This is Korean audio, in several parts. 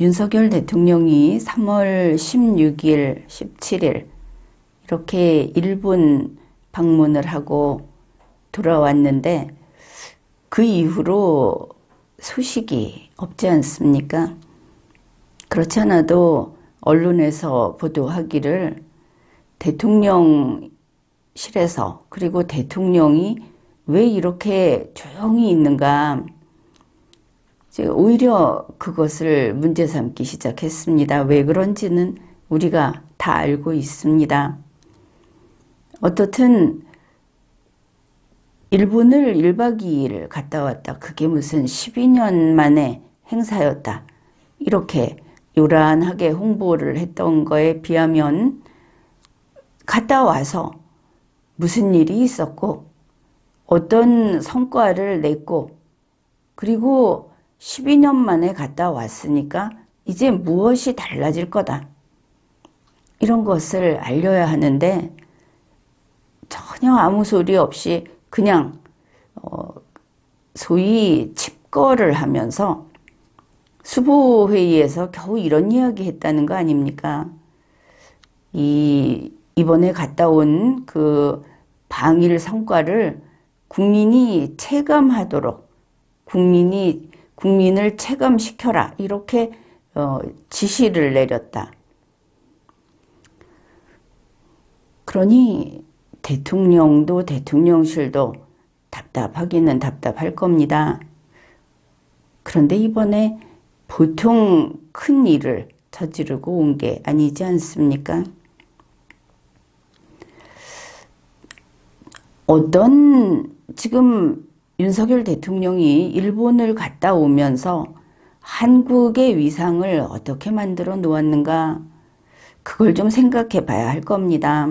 윤석열 대통령이 3월 16일, 17일 이렇게 일본 방문을 하고 돌아왔는데 그 이후로 소식이 없지 않습니까? 그렇지 않아도 언론에서 보도하기를 대통령실에서 그리고 대통령이 왜 이렇게 조용히 있는가, 오히려 그것을 문제 삼기 시작했습니다. 왜 그런지는 우리가 다 알고 있습니다. 어떻든 일본을 1박 2일 갔다 왔다. 그게 무슨 12년 만에 행사였다. 이렇게 요란하게 홍보를 했던 거에 비하면 갔다 와서 무슨 일이 있었고 어떤 성과를 냈고 그리고 12년 만에 갔다 왔으니까 이제 무엇이 달라질 거다. 이런 것을 알려야 하는데 전혀 아무 소리 없이 그냥 소위 칩거를 하면서 수보회의에서 겨우 이런 이야기 했다는 거 아닙니까? 이번에 갔다 온 그 방일 성과를 국민이 체감하도록 국민을 체감시켜라. 이렇게 지시를 내렸다. 그러니 대통령도 대통령실도 답답하기는 답답할 겁니다. 그런데 이번에 보통 큰 일을 저지르고 온 게 아니지 않습니까? 지금 윤석열 대통령이 일본을 갔다 오면서 한국의 위상을 어떻게 만들어 놓았는가, 그걸 좀 생각해 봐야 할 겁니다.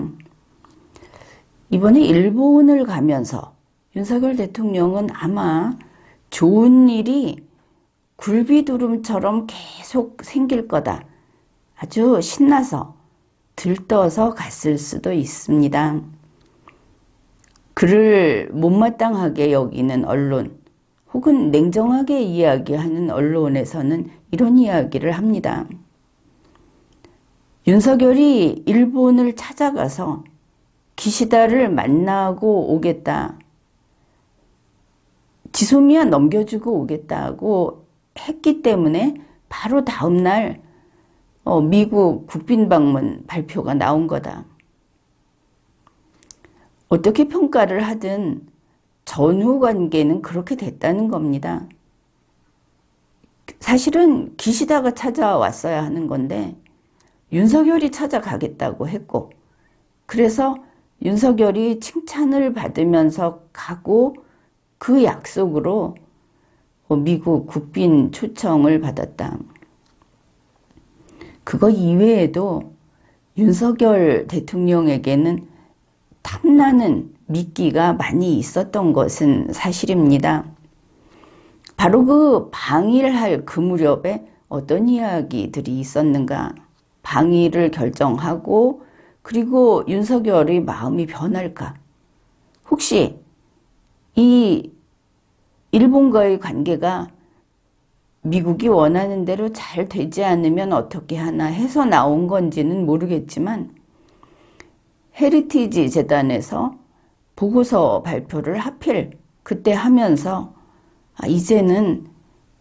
이번에 일본을 가면서 윤석열 대통령은 아마 좋은 일이 굴비두름처럼 계속 생길 거다. 아주 신나서 들떠서 갔을 수도 있습니다. 그를 못마땅하게 여기는 언론 혹은 냉정하게 이야기하는 언론에서는 이런 이야기를 합니다. 윤석열이 일본을 찾아가서 기시다를 만나고 오겠다. 지소미아 넘겨주고 오겠다고 했기 때문에 바로 다음 날 미국 국빈 방문 발표가 나온 거다. 어떻게 평가를 하든 전후 관계는 그렇게 됐다는 겁니다. 사실은 기시다가 찾아왔어야 하는 건데 윤석열이 찾아가겠다고 했고, 그래서 윤석열이 칭찬을 받으면서 가고 그 약속으로 미국 국빈 초청을 받았다. 그거 이외에도 윤석열 대통령에게는 탐나는 미끼가 많이 있었던 것은 사실입니다. 바로 그 방일할 그 무렵에 어떤 이야기들이 있었는가, 방일을 결정하고 그리고 윤석열의 마음이 변할까, 혹시 이 일본과의 관계가 미국이 원하는 대로 잘 되지 않으면 어떻게 하나 해서 나온 건지는 모르겠지만 헤리티지 재단에서 보고서 발표를 하필 그때 하면서 이제는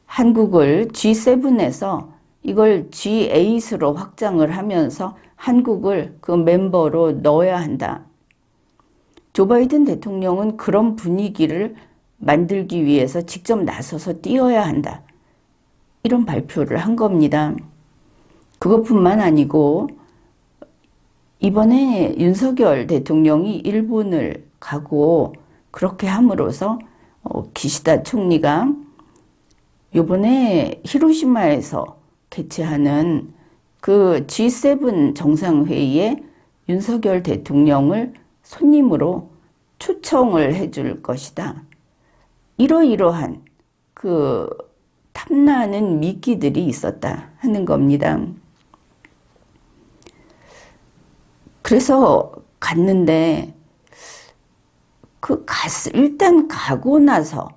한국을 G7에서 이걸 G8으로 확장을 하면서 한국을 그 멤버로 넣어야 한다. 조 바이든 대통령은 그런 분위기를 만들기 위해서 직접 나서서 뛰어야 한다. 이런 발표를 한 겁니다. 그것뿐만 아니고 이번에 윤석열 대통령이 일본을 가고 그렇게 함으로써 기시다 총리가 이번에 히로시마에서 개최하는 그 G7 정상회의에 윤석열 대통령을 손님으로 초청을 해줄 것이다. 이러이러한 그 탐나는 미끼들이 있었다 하는 겁니다. 그래서 갔는데 일단 가고 나서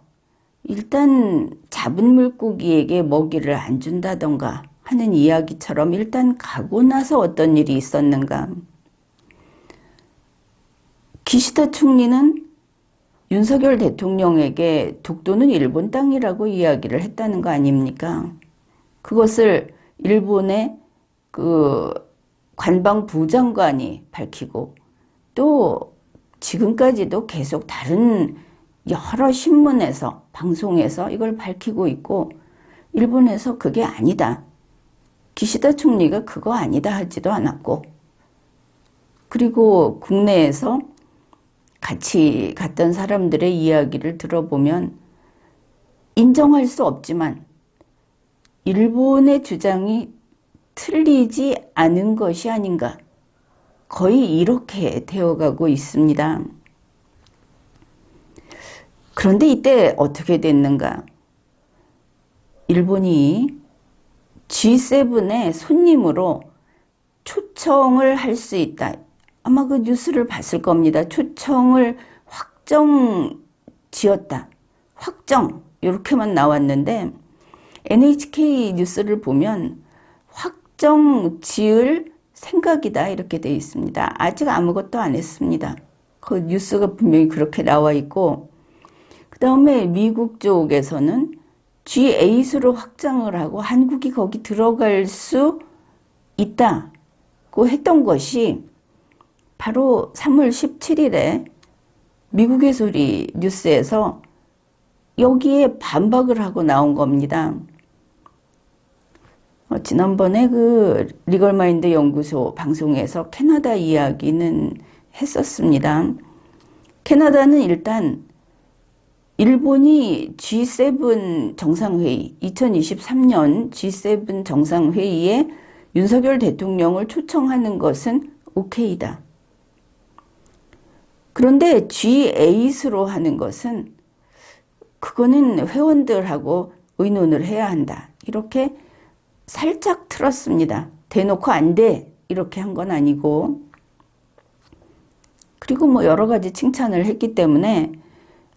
일단 잡은 물고기에게 먹이를 안 준다던가 하는 이야기처럼 일단 가고 나서 어떤 일이 있었는가. 기시다 총리는 윤석열 대통령에게 독도는 일본 땅이라고 이야기를 했다는 거 아닙니까? 그것을 일본의 그 관방부장관이 밝히고 또 지금까지도 계속 다른 여러 신문에서 방송에서 이걸 밝히고 있고 일본에서 그게 아니다. 기시다 총리가 그거 아니다 하지도 않았고 그리고 국내에서 같이 갔던 사람들의 이야기를 들어보면 인정할 수 없지만 일본의 주장이 틀리지 않은 것이 아닌가. 거의 이렇게 되어가고 있습니다. 그런데 이때 어떻게 됐는가? 일본이 G7의 손님으로 초청을 할 수 있다. 아마 그 뉴스를 봤을 겁니다. 초청을 확정 지었다. 확정 이렇게만 나왔는데 NHK 뉴스를 보면 확정 지을 생각이다 이렇게 되어 있습니다. 아직 아무것도 안 했습니다. 그 뉴스가 분명히 그렇게 나와 있고 그 다음에 미국 쪽에서는 G8으로 확장을 하고 한국이 거기 들어갈 수 있다고 했던 것이 바로 3월 17일에 미국의 소리 뉴스에서 여기에 반박을 하고 나온 겁니다. 지난번에 그 리걸마인드 연구소 방송에서 캐나다 이야기는 했었습니다. 캐나다는 일단 일본이 G7 정상회의, 2023년 G7 정상회의에 윤석열 대통령을 초청하는 것은 오케이다. 그런데 G8으로 하는 것은 그거는 회원들하고 의논을 해야 한다. 이렇게 살짝 틀었습니다. 대놓고 안 돼. 이렇게 한 건 아니고. 그리고 뭐 여러 가지 칭찬을 했기 때문에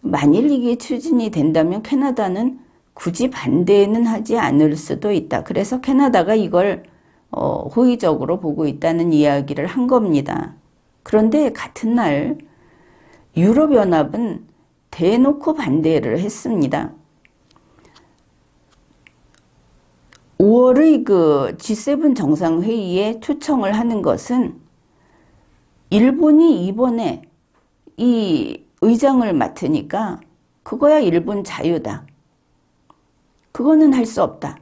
만일 이게 추진이 된다면 캐나다는 굳이 반대는 하지 않을 수도 있다. 그래서 캐나다가 이걸 호의적으로 보고 있다는 이야기를 한 겁니다. 그런데 같은 날 유럽연합은 대놓고 반대를 했습니다. 5월의 그 G7 정상회의에 초청을 하는 것은 일본이 이번에 이 의장을 맡으니까 그거야 일본 자유다. 그거는 할 수 없다.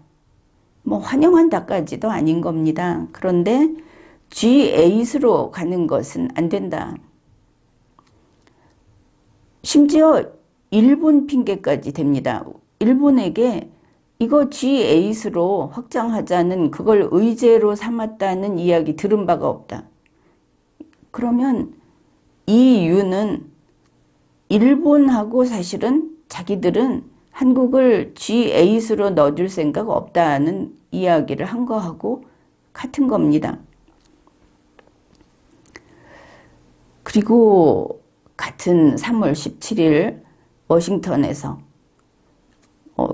뭐 환영한다까지도 아닌 겁니다. 그런데 G8으로 가는 것은 안 된다. 심지어 일본 핑계까지 됩니다. 일본에게 이거 G8으로 확장하자는 그걸 의제로 삼았다는 이야기 들은 바가 없다. 그러면 EU는 일본하고 사실은 자기들은 한국을 G8으로 넣어줄 생각 없다는 이야기를 한 거하고 같은 겁니다. 그리고 같은 3월 17일 워싱턴에서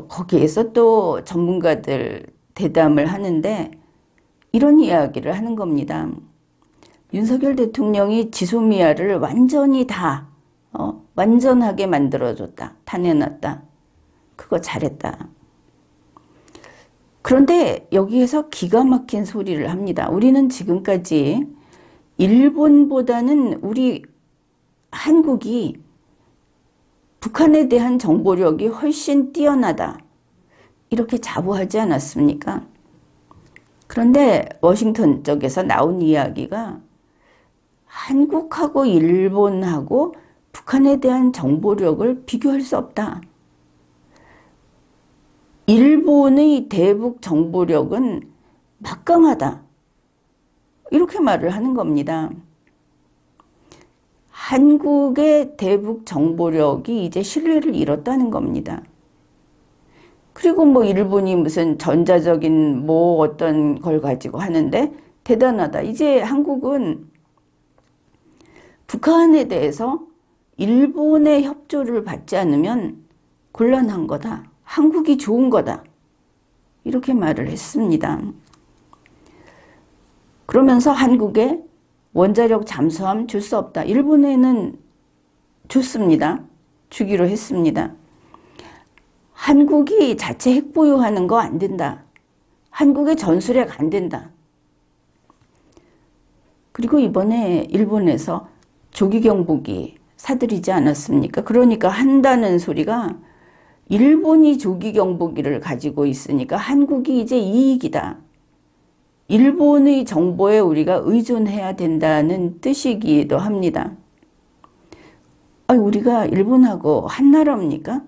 거기에서 또 전문가들 대담을 하는데 이런 이야기를 하는 겁니다. 윤석열 대통령이 지소미아를 완전히 다 완전하게 만들어줬다. 다 내놨다. 그거 잘했다. 그런데 여기에서 기가 막힌 소리를 합니다. 우리는 지금까지 일본보다는 우리 한국이 북한에 대한 정보력이 훨씬 뛰어나다. 이렇게 자부하지 않았습니까? 그런데 워싱턴 쪽에서 나온 이야기가 한국하고 일본하고 북한에 대한 정보력을 비교할 수 없다. 일본의 대북 정보력은 막강하다. 이렇게 말을 하는 겁니다. 한국의 대북 정보력이 이제 신뢰를 잃었다는 겁니다. 그리고 뭐 일본이 무슨 전자적인 뭐 어떤 걸 가지고 하는데 대단하다. 이제 한국은 북한에 대해서 일본의 협조를 받지 않으면 곤란한 거다. 한국이 좋은 거다. 이렇게 말을 했습니다. 그러면서 한국에 원자력 잠수함 줄 수 없다. 일본에는 줬습니다. 주기로 했습니다. 한국이 자체 핵 보유하는 거 안 된다. 한국의 전술핵 안 된다. 그리고 이번에 일본에서 조기경보기 사들이지 않았습니까? 그러니까 한다는 소리가 일본이 조기경보기를 가지고 있으니까 한국이 이제 이익이다. 일본의 정보에 우리가 의존해야 된다는 뜻이기도 합니다. 우리가 일본하고 한 나라입니까?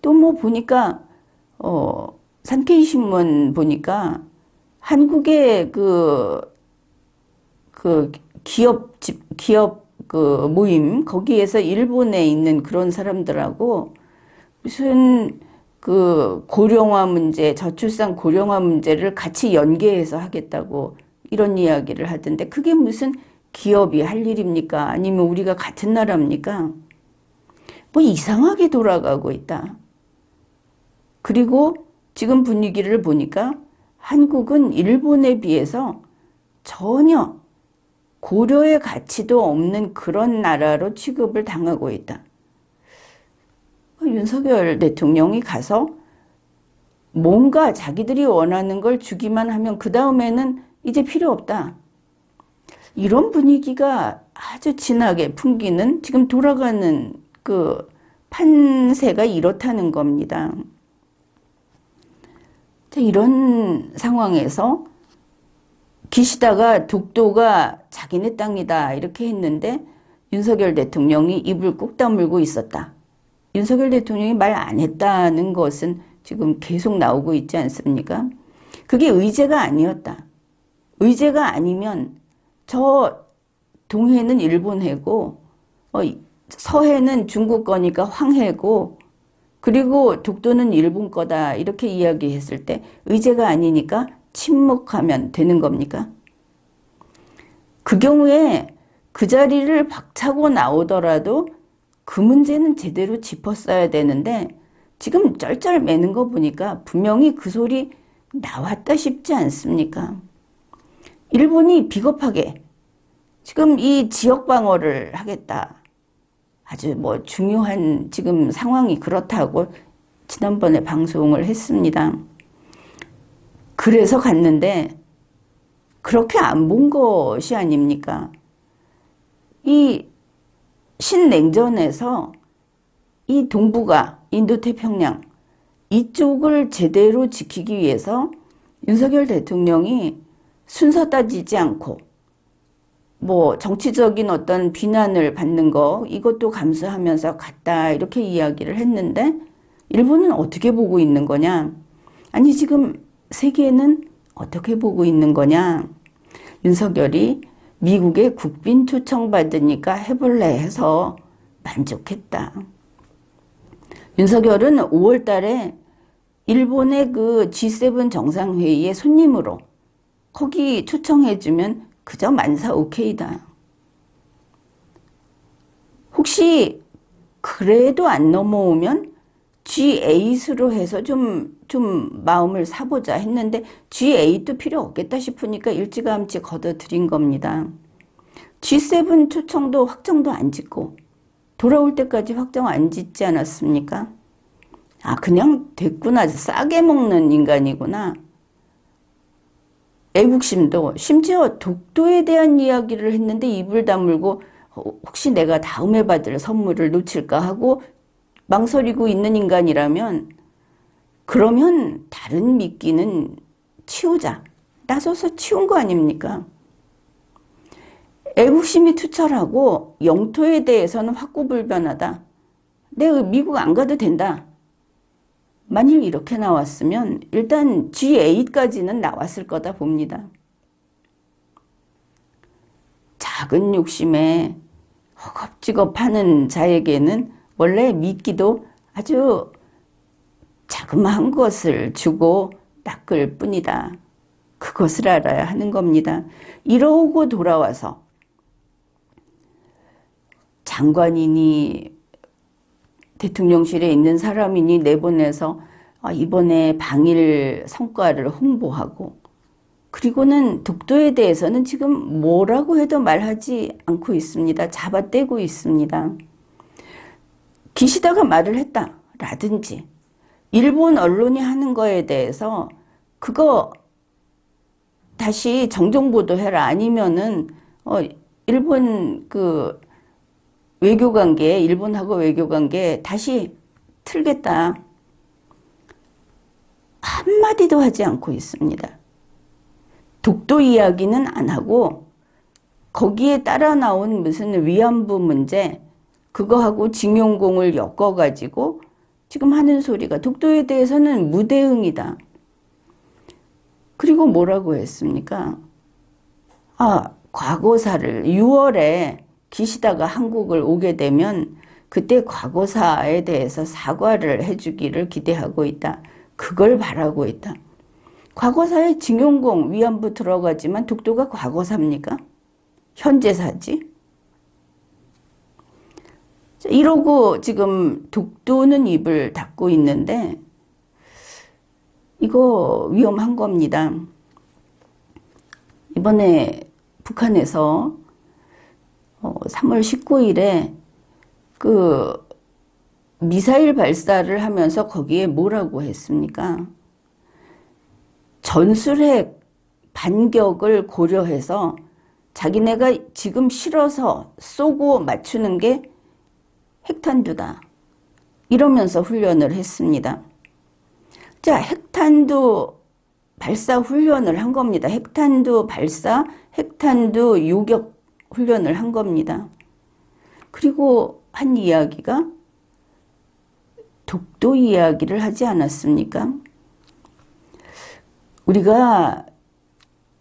또 뭐 보니까 산케이 신문 보니까 한국의 그 기업 그 모임 거기에서 일본에 있는 그런 사람들하고 무슨 그 고령화 문제, 저출산 고령화 문제를 같이 연계해서 하겠다고 이런 이야기를 하던데 그게 무슨 기업이 할 일입니까? 아니면 우리가 같은 나라입니까? 뭐 이상하게 돌아가고 있다. 그리고 지금 분위기를 보니까 한국은 일본에 비해서 전혀 고려의 가치도 없는 그런 나라로 취급을 당하고 있다. 윤석열 대통령이 가서 뭔가 자기들이 원하는 걸 주기만 하면 그 다음에는 이제 필요 없다. 이런 분위기가 아주 진하게 풍기는 지금 돌아가는 그 판세가 이렇다는 겁니다. 이런 상황에서 기시다가 독도가 자기네 땅이다 이렇게 했는데 윤석열 대통령이 입을 꾹 다물고 있었다. 윤석열 대통령이 말 안 했다는 것은 지금 계속 나오고 있지 않습니까? 그게 의제가 아니었다. 의제가 아니면 저 동해는 일본 해고 서해는 중국 거니까 황해고 그리고 독도는 일본 거다 이렇게 이야기했을 때 의제가 아니니까 침묵하면 되는 겁니까? 그 경우에 그 자리를 박차고 나오더라도 그 문제는 제대로 짚었어야 되는데 지금 쩔쩔매는 거 보니까 분명히 그 소리 나왔다 싶지 않습니까? 일본이 비겁하게 지금 이 지역 방어를 하겠다. 아주 뭐 중요한 지금 상황이 그렇다고 지난번에 방송을 했습니다. 그래서 갔는데 그렇게 안 본 것이 아닙니까? 이 신냉전에서 이 동북아, 인도태평양 이쪽을 제대로 지키기 위해서 윤석열 대통령이 순서 따지지 않고 뭐 정치적인 어떤 비난을 받는 거 이것도 감수하면서 갔다 이렇게 이야기를 했는데 일본은 어떻게 보고 있는 거냐? 아니 지금 세계는 어떻게 보고 있는 거냐? 윤석열이 미국에 국빈 초청받으니까 해볼래 해서 만족했다. 윤석열은 5월 달에 일본의 그 G7 정상회의에 손님으로 거기 초청해주면 그저 만사 오케이다. 혹시 그래도 안 넘어오면 G8으로 해서 좀 마음을 사보자 했는데 G8도 필요 없겠다 싶으니까 일찌감치 걷어들인 겁니다. G7 초청도 확정도 안 짓고 돌아올 때까지 확정 안 짓지 않았습니까? 그냥 됐구나. 싸게 먹는 인간이구나. 애국심도 심지어 독도에 대한 이야기를 했는데 입을 다물고 혹시 내가 다음에 받을 선물을 놓칠까 하고 망설이고 있는 인간이라면 그러면 다른 미끼는 치우자. 나서서 치운 거 아닙니까? 애국심이 투철하고 영토에 대해서는 확고불변하다. 내가 미국 안 가도 된다. 만일 이렇게 나왔으면 일단 G8까지는 나왔을 거다 봅니다. 작은 욕심에 허겁지겁하는 자에게는 원래 미끼도 아주 자그마한 것을 주고 낚을 뿐이다. 그것을 알아야 하는 겁니다. 이러고 돌아와서 장관이니 대통령실에 있는 사람이니 내보내서 이번에 방일 성과를 홍보하고 그리고는 독도에 대해서는 지금 뭐라고 해도 말하지 않고 있습니다. 잡아떼고 있습니다. 기시다가 말을 했다라든지 일본 언론이 하는 거에 대해서 그거 다시 정정보도해라, 아니면은 일본 그 외교관계, 일본하고 외교관계 다시 틀겠다, 한마디도 하지 않고 있습니다. 독도 이야기는 안 하고 거기에 따라 나온 무슨 위안부 문제, 그거하고 징용공을 엮어가지고 지금 하는 소리가 독도에 대해서는 무대응이다. 그리고 뭐라고 했습니까? 과거사를 6월에 기시다가 한국을 오게 되면 그때 과거사에 대해서 사과를 해주기를 기대하고 있다. 그걸 바라고 있다. 과거사에 징용공, 위안부 들어가지만 독도가 과거사입니까? 현재사지. 이러고 지금 독도는 입을 닫고 있는데 이거 위험한 겁니다. 이번에 북한에서 3월 19일에 그 미사일 발사를 하면서 거기에 뭐라고 했습니까? 전술핵 반격을 고려해서 자기네가 지금 실어서 쏘고 맞추는 게 핵탄두다, 이러면서 훈련을 했습니다. 자, 핵탄두 발사 훈련을 한 겁니다. 핵탄두 발사, 핵탄두 요격 훈련을 한 겁니다. 그리고 한 이야기가 독도 이야기를 하지 않았습니까? 우리가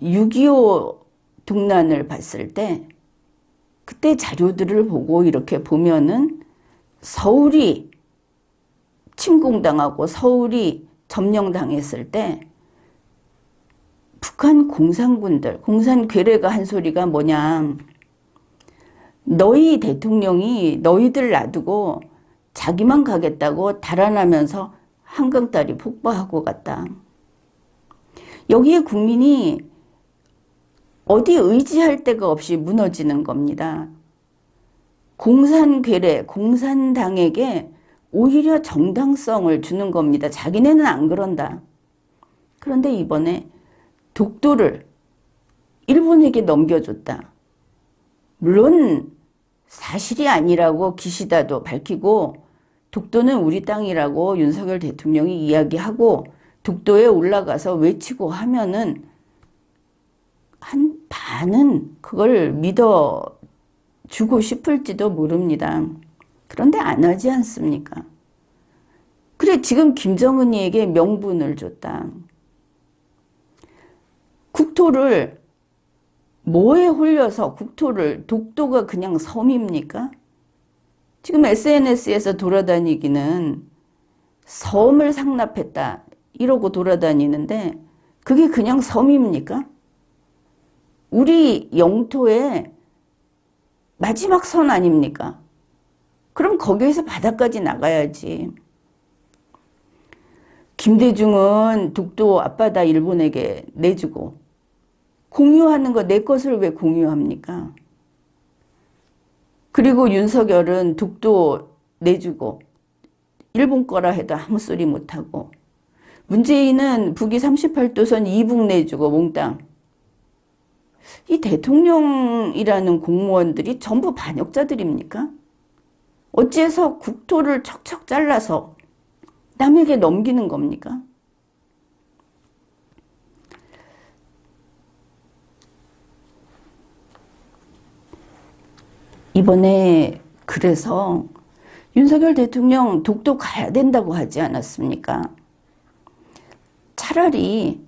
6.25 동란을 봤을 때 그때 자료들을 보고 이렇게 보면은 서울이 침공당하고 서울이 점령당했을 때 북한 공산군들, 공산괴뢰가 한 소리가 뭐냐, 너희 대통령이 너희들 놔두고 자기만 가겠다고 달아나면서 한강다리 폭파하고 갔다. 여기에 국민이 어디 의지할 데가 없이 무너지는 겁니다. 공산괴뢰, 공산당에게 오히려 정당성을 주는 겁니다. 자기네는 안 그런다. 그런데 이번에 독도를 일본에게 넘겨줬다. 물론 사실이 아니라고 기시다도 밝히고 독도는 우리 땅이라고 윤석열 대통령이 이야기하고 독도에 올라가서 외치고 하면은 한 반은 그걸 믿어주고 싶을지도 모릅니다. 그런데 안 하지 않습니까? 그래, 지금 김정은이에게 명분을 줬다. 국토를 뭐에 홀려서 국토를, 독도가 그냥 섬입니까? 지금 SNS에서 돌아다니기는 섬을 상납했다 이러고 돌아다니는데 그게 그냥 섬입니까? 우리 영토의 마지막 선 아닙니까? 그럼 거기에서 바다까지 나가야지. 김대중은 독도 앞바다 일본에게 내주고 공유하는 거 내 것을 왜 공유합니까? 그리고 윤석열은 독도 내주고 일본 거라 해도 아무 소리 못하고, 문재인은 북위 38도선 이북 내주고 몽땅. 이 대통령이라는 공무원들이 전부 반역자들입니까? 어째서 국토를 척척 잘라서 남에게 넘기는 겁니까? 이번에 그래서 윤석열 대통령 독도 가야 된다고 하지 않았습니까? 차라리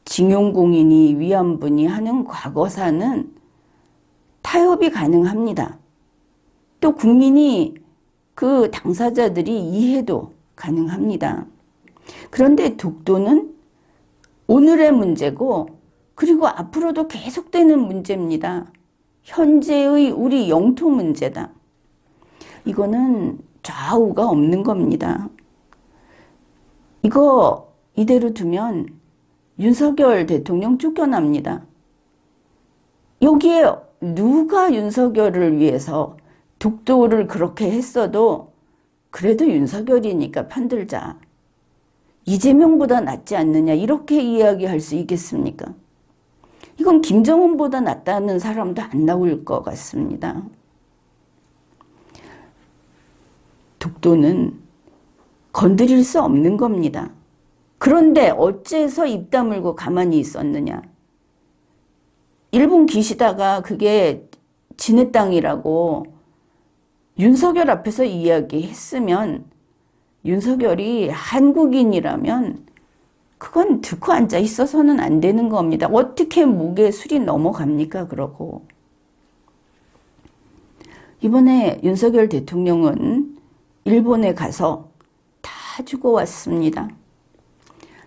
징용공인이 위안부니 하는 과거사는 타협이 가능합니다. 또 국민이 그 당사자들이 이해도 가능합니다. 그런데 독도는 오늘의 문제고 그리고 앞으로도 계속되는 문제입니다. 현재의 우리 영토 문제다. 이거는 좌우가 없는 겁니다. 이거 이대로 두면 윤석열 대통령 쫓겨납니다. 여기에 누가 윤석열을 위해서 독도를 그렇게 했어도 그래도 윤석열이니까 편들자. 이재명보다 낫지 않느냐 이렇게 이야기할 수 있겠습니까? 이건 김정은보다 낫다는 사람도 안 나올 것 같습니다. 독도는 건드릴 수 없는 겁니다. 그런데 어째서 입 다물고 가만히 있었느냐. 일본 기시다가 그게 지네 땅이라고 윤석열 앞에서 이야기했으면 윤석열이 한국인이라면 그건 듣고 앉아 있어서는 안 되는 겁니다. 어떻게 목에 술이 넘어갑니까? 그러고. 이번에 윤석열 대통령은 일본에 가서 다 주고 왔습니다.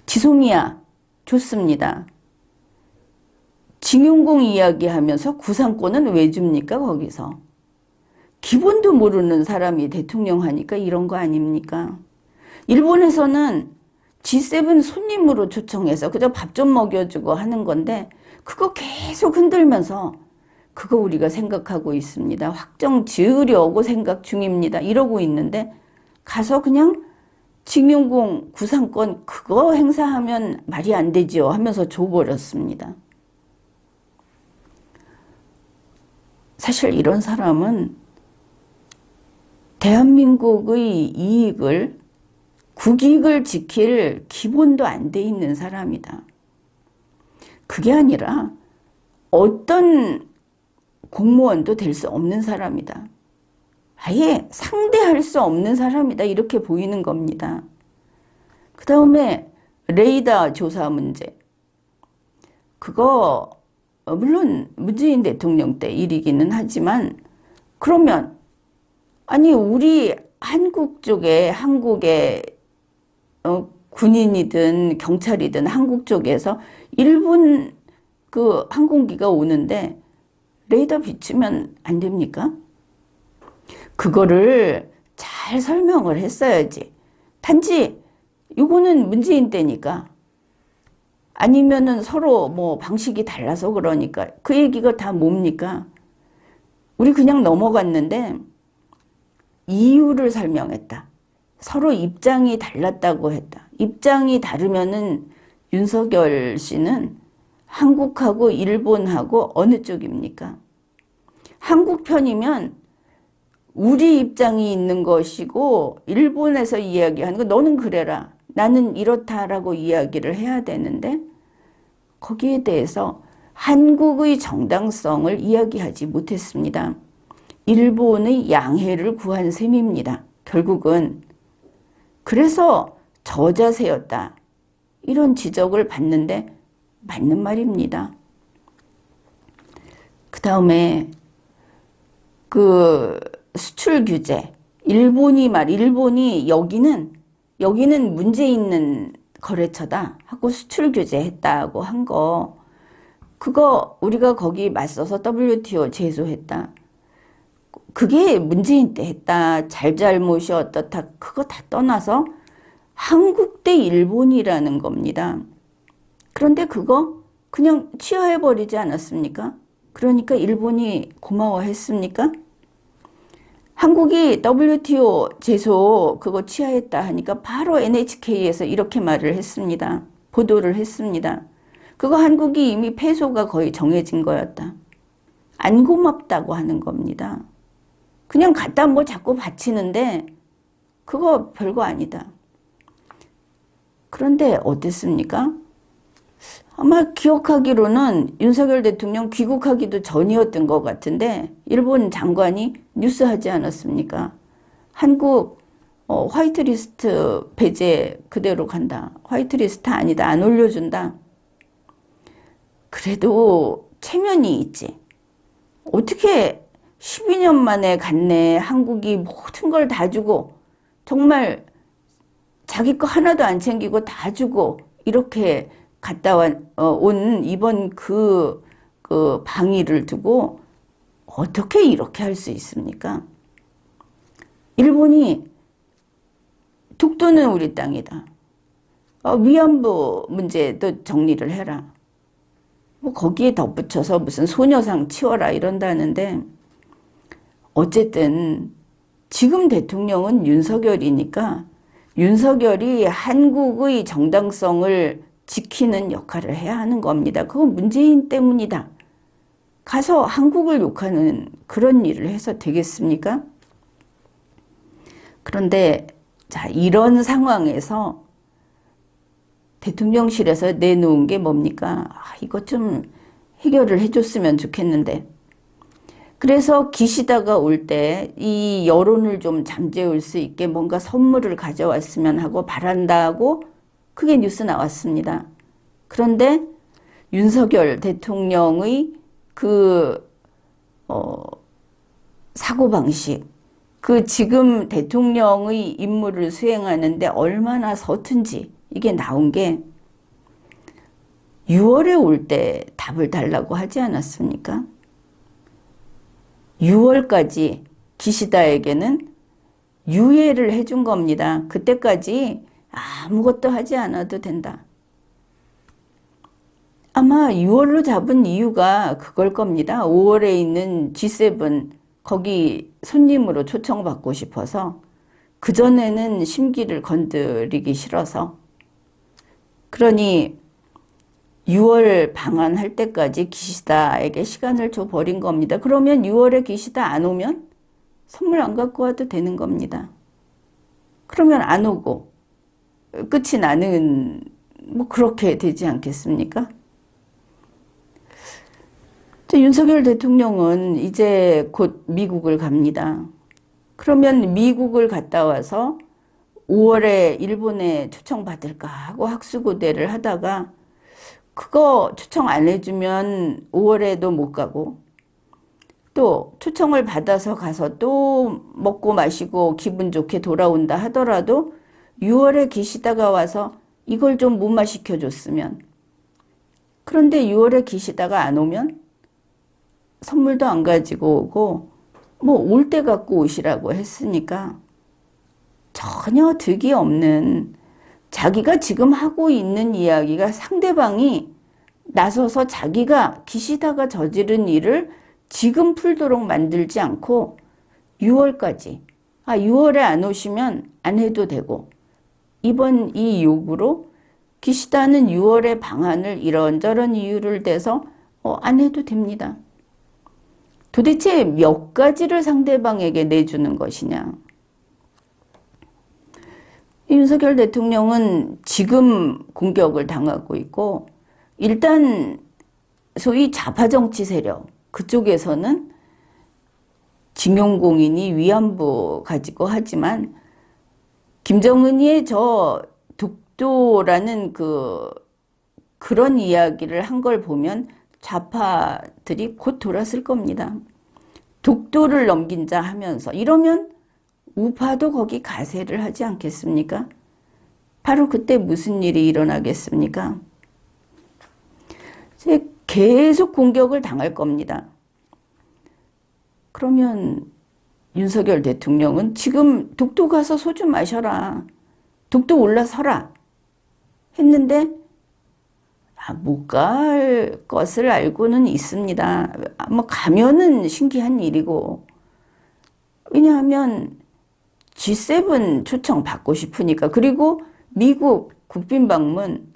지송이야, 좋습니다. 징용공 이야기하면서 구상권은 왜 줍니까? 거기서. 기본도 모르는 사람이 대통령 하니까 이런 거 아닙니까? 일본에서는 G7 손님으로 초청해서 그저 밥 좀 먹여주고 하는 건데 그거 계속 흔들면서 그거 우리가 생각하고 있습니다. 확정 지으려고 생각 중입니다. 이러고 있는데 가서 그냥 징용공 구상권 그거 행사하면 말이 안 되지요 하면서 줘버렸습니다. 사실 이런 사람은 대한민국의 이익을 국익을 지킬 기본도 안 돼 있는 사람이다. 그게 아니라 어떤 공무원도 될 수 없는 사람이다. 아예 상대할 수 없는 사람이다. 이렇게 보이는 겁니다. 그 다음에 레이더 조사 문제. 그거 물론 문재인 대통령 때 일이기는 하지만 그러면 아니 우리 한국 쪽에 한국의 군인이든 경찰이든 한국 쪽에서 일본 그 항공기가 오는데 레이더 비추면 안 됩니까? 그거를 잘 설명을 했어야지. 단지 이거는 문재인 때니까 아니면은 서로 뭐 방식이 달라서 그러니까 그 얘기가 다 뭡니까? 우리 그냥 넘어갔는데 이유를 설명했다. 서로 입장이 달랐다고 했다. 입장이 다르면은 윤석열 씨는 한국하고 일본하고 어느 쪽입니까? 한국 편이면 우리 입장이 있는 것이고 일본에서 이야기하는 거 너는 그래라. 나는 이렇다라고 이야기를 해야 되는데 거기에 대해서 한국의 정당성을 이야기하지 못했습니다. 일본의 양해를 구한 셈입니다. 결국은. 그래서 저자세였다. 이런 지적을 받는데 맞는 말입니다. 그 다음에 그 수출 규제. 일본이 여기는 문제 있는 거래처다 하고 수출 규제했다고 한 거. 그거 우리가 거기 맞서서 WTO 제소했다. 그게 문재인 때 했다. 잘잘못이 어떻다. 그거 다 떠나서 한국 대 일본이라는 겁니다. 그런데 그거 그냥 취하해버리지 않았습니까? 그러니까 일본이 고마워했습니까? 한국이 WTO 제소 그거 취하했다 하니까 바로 NHK에서 이렇게 말을 했습니다. 보도를 했습니다. 그거 한국이 이미 패소가 거의 정해진 거였다. 안 고맙다고 하는 겁니다. 그냥 갖다 뭐 자꾸 바치는데 그거 별거 아니다. 그런데 어땠습니까? 아마 기억하기로는 윤석열 대통령 귀국하기도 전이었던 것 같은데 일본 장관이 뉴스하지 않았습니까? 한국 화이트리스트 배제 그대로 간다. 화이트리스트 아니다. 안 올려준다. 그래도 체면이 있지. 어떻게 12년 만에 갔네. 한국이 모든 걸 다 주고 정말 자기 거 하나도 안 챙기고 다 주고 이렇게 갔다 온 이번 그 방위를 두고 어떻게 이렇게 할 수 있습니까? 일본이 독도는 우리 땅이다. 위안부 문제도 정리를 해라. 뭐 거기에 덧붙여서 무슨 소녀상 치워라 이런다는데 어쨌든 지금 대통령은 윤석열이니까 윤석열이 한국의 정당성을 지키는 역할을 해야 하는 겁니다. 그건 문재인 때문이다. 가서 한국을 욕하는 그런 일을 해서 되겠습니까? 그런데 자, 이런 상황에서 대통령실에서 내놓은 게 뭡니까? 이것 좀 해결을 해줬으면 좋겠는데. 그래서 기시다가 올 때 이 여론을 좀 잠재울 수 있게 뭔가 선물을 가져왔으면 하고 바란다고 그게 뉴스 나왔습니다. 그런데 윤석열 대통령의 그 사고방식, 그 지금 대통령의 임무를 수행하는데 얼마나 서툰지 이게 나온 게 6월에 올 때 답을 달라고 하지 않았습니까? 6월까지 기시다에게는 유예를 해준 겁니다. 그때까지 아무것도 하지 않아도 된다. 아마 6월로 잡은 이유가 그걸 겁니다. 5월에 있는 G7 거기 손님으로 초청받고 싶어서 그전에는 심기를 건드리기 싫어서 그러니 6월 방한할 때까지 기시다에게 시간을 줘버린 겁니다. 그러면 6월에 기시다 안 오면 선물 안 갖고 와도 되는 겁니다. 그러면 안 오고 끝이 나는 뭐 그렇게 되지 않겠습니까? 윤석열 대통령은 이제 곧 미국을 갑니다. 그러면 미국을 갔다 와서 5월에 일본에 초청받을까 하고 학수고대를 하다가 그거 초청 안 해주면 5월에도 못 가고 또 초청을 받아서 가서 또 먹고 마시고 기분 좋게 돌아온다 하더라도 6월에 기시다가 와서 이걸 좀 무마시켜줬으면 그런데 6월에 기시다가 안 오면 선물도 안 가지고 오고 뭐 올 때 갖고 오시라고 했으니까 전혀 득이 없는 자기가 지금 하고 있는 이야기가 상대방이 나서서 자기가 기시다가 저지른 일을 지금 풀도록 만들지 않고 6월까지 6월에 안 오시면 안 해도 되고 이번 이 요구로 기시다는 6월에 방한을 이런저런 이유를 대서 안 해도 됩니다. 도대체 몇 가지를 상대방에게 내주는 것이냐. 윤석열 대통령은 지금 공격을 당하고 있고 일단 소위 좌파정치 세력 그쪽에서는 징용공인이 위안부 가지고 하지만 김정은이의 저 독도라는 그런 이야기를 한 걸 보면 좌파들이 곧 돌았을 겁니다. 독도를 넘긴 자 하면서 이러면 우파도 거기 가세를 하지 않겠습니까? 바로 그때 무슨 일이 일어나겠습니까? 계속 공격을 당할 겁니다. 그러면 윤석열 대통령은 지금 독도 가서 소주 마셔라. 독도 올라서라. 했는데 못 갈 것을 알고는 있습니다. 아마 가면은 신기한 일이고 왜냐하면 G7 초청 받고 싶으니까 그리고 미국 국빈 방문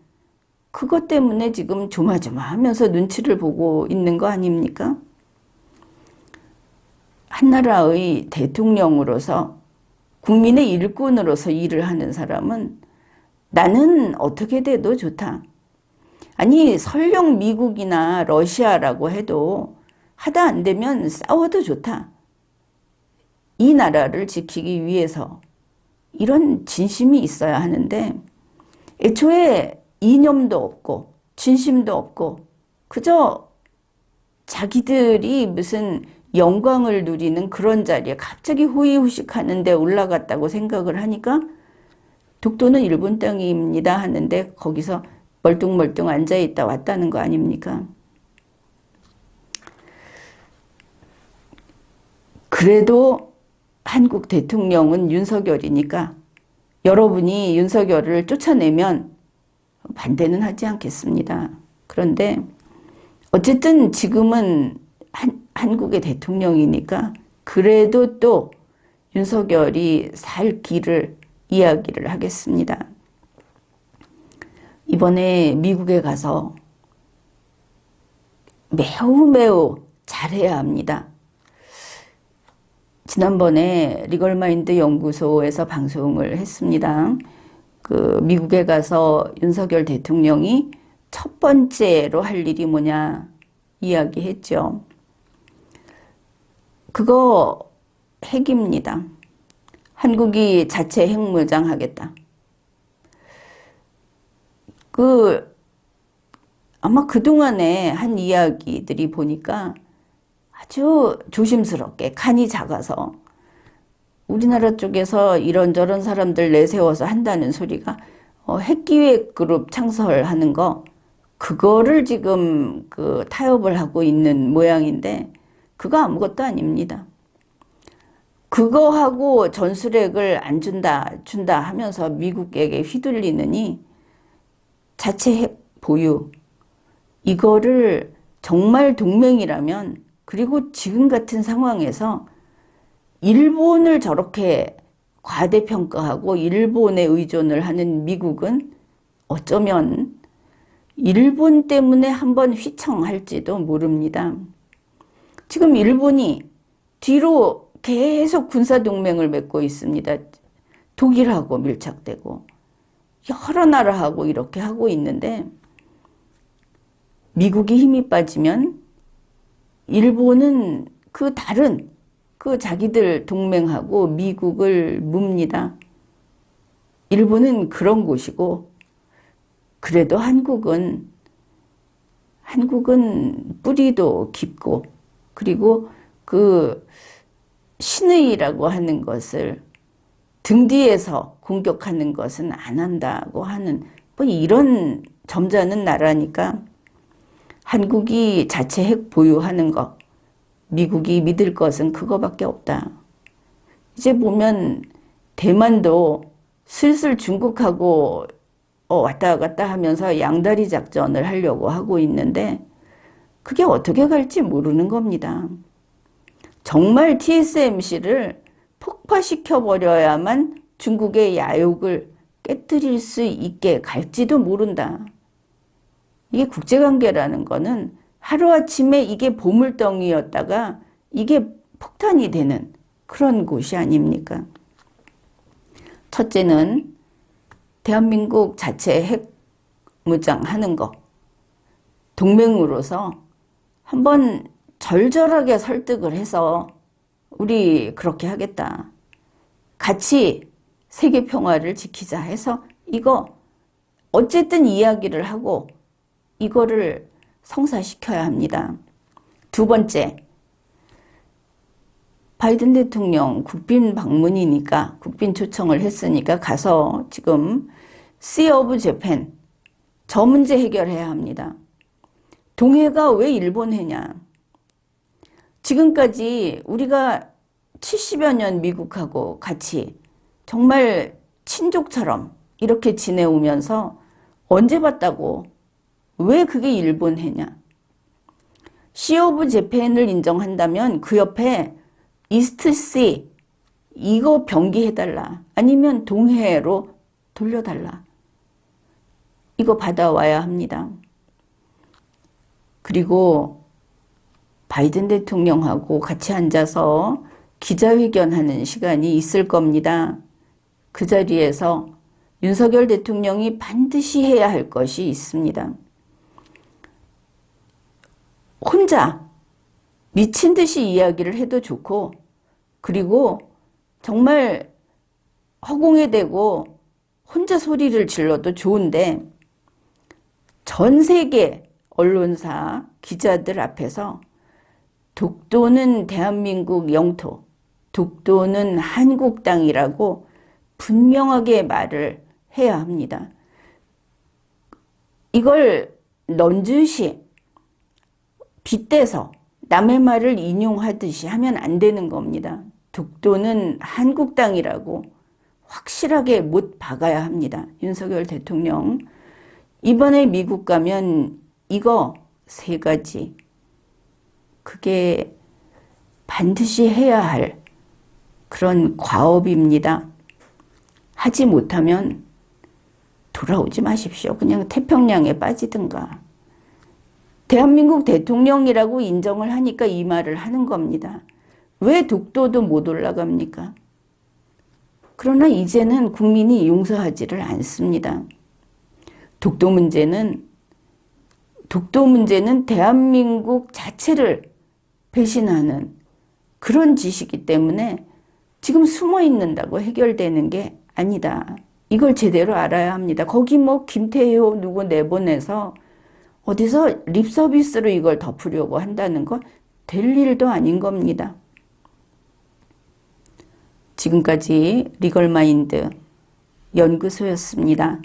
그것 때문에 지금 조마조마하면서 눈치를 보고 있는 거 아닙니까? 한나라의 대통령으로서 국민의 일꾼으로서 일을 하는 사람은 나는 어떻게 돼도 좋다. 아니 설령 미국이나 러시아라고 해도 하다 안 되면 싸워도 좋다. 이 나라를 지키기 위해서 이런 진심이 있어야 하는데 애초에 이념도 없고 진심도 없고 그저 자기들이 무슨 영광을 누리는 그런 자리에 갑자기 호의호식하는 데 올라갔다고 생각을 하니까 독도는 일본 땅입니다 하는데 거기서 멀뚱멀뚱 앉아있다 왔다는 거 아닙니까? 그래도 한국 대통령은 윤석열이니까 여러분이 윤석열을 쫓아내면 반대는 하지 않겠습니다. 그런데 어쨌든 지금은 한국의 대통령이니까 그래도 또 윤석열이 살 길을 이야기를 하겠습니다. 이번에 미국에 가서 매우 잘해야 합니다. 지난번에 리걸마인드 연구소에서 방송을 했습니다. 그 미국에 가서 윤석열 대통령이 첫 번째로 할 일이 뭐냐 이야기했죠. 그거 핵입니다. 한국이 자체 핵무장하겠다. 아마 그동안에 한 이야기들이 보니까 아주 조심스럽게 칸이 작아서 우리나라 쪽에서 이런저런 사람들 내세워서 한다는 소리가 핵기획 그룹 창설하는 거 그거를 지금 타협을 하고 있는 모양인데 그거 아무것도 아닙니다. 그거하고 전술핵을 안 준다 하면서 미국에게 휘둘리느니 자체 핵 보유 이거를 정말 동맹이라면 그리고 지금 같은 상황에서 일본을 저렇게 과대평가하고 일본에 의존을 하는 미국은 어쩌면 일본 때문에 한번 휘청할지도 모릅니다. 지금 일본이 뒤로 계속 군사동맹을 맺고 있습니다. 독일하고 밀착되고 여러 나라하고 이렇게 하고 있는데 미국이 힘이 빠지면 일본은 다른 자기들 동맹하고 미국을 뭅니다. 일본은 그런 곳이고 그래도 한국은 뿌리도 깊고 그리고 신의라고 하는 것을 등 뒤에서 공격하는 것은 안 한다고 하는 이런 점잖은 나라니까 한국이 자체 핵 보유하는 것 미국이 믿을 것은 그거밖에 없다. 이제 보면 대만도 슬슬 중국하고 왔다 갔다 하면서 양다리 작전을 하려고 하고 있는데 그게 어떻게 갈지 모르는 겁니다. 정말 TSMC를 폭파시켜버려야만 중국의 야욕을 깨뜨릴 수 있게 갈지도 모른다. 이게 국제관계라는 거는 하루아침에 이게 보물덩이였다가 이게 폭탄이 되는 그런 곳이 아닙니까? 첫째는 대한민국 자체 핵무장하는 거 동맹으로서 한번 절절하게 설득을 해서 우리 그렇게 하겠다. 같이 세계 평화를 지키자 해서 이거 어쨌든 이야기를 하고 이거를 성사시켜야 합니다. 두 번째, 바이든 대통령 국빈 방문이니까 국빈 초청을 했으니까 가서 지금 Sea of Japan 저 문제 해결해야 합니다. 동해가 왜 일본 해냐? 지금까지 우리가 70여 년 미국하고 같이 정말 친족처럼 이렇게 지내오면서 언제 봤다고 왜 그게 일본 해냐? Sea of Japan을 인정한다면 그 옆에 이스트시 이거 병기해달라. 아니면 동해로 돌려달라. 이거 받아와야 합니다. 그리고 바이든 대통령하고 같이 앉아서 기자회견하는 시간이 있을 겁니다. 그 자리에서 윤석열 대통령이 반드시 해야 할 것이 있습니다. 혼자 미친 듯이 이야기를 해도 좋고 그리고 정말 허공에 대고 혼자 소리를 질러도 좋은데 전 세계 언론사 기자들 앞에서 독도는 대한민국 영토, 독도는 한국 땅이라고 분명하게 말을 해야 합니다. 이걸 넌지시 빗대서 남의 말을 인용하듯이 하면 안 되는 겁니다. 독도는 한국 땅이라고 확실하게 못 박아야 합니다. 윤석열 대통령 이번에 미국 가면 이거 세 가지. 그게 반드시 해야 할 그런 과업입니다. 하지 못하면 돌아오지 마십시오. 그냥 태평양에 빠지든가. 대한민국 대통령이라고 인정을 하니까 이 말을 하는 겁니다. 왜 독도도 못 올라갑니까? 그러나 이제는 국민이 용서하지를 않습니다. 독도 문제는 대한민국 자체를 배신하는 그런 짓이기 때문에 지금 숨어 있는다고 해결되는 게 아니다. 이걸 제대로 알아야 합니다. 거기 뭐 김태효 누구 내보내서 어디서 립서비스로 이걸 덮으려고 한다는 건 될 일도 아닌 겁니다. 지금까지 리걸마인드 연구소였습니다.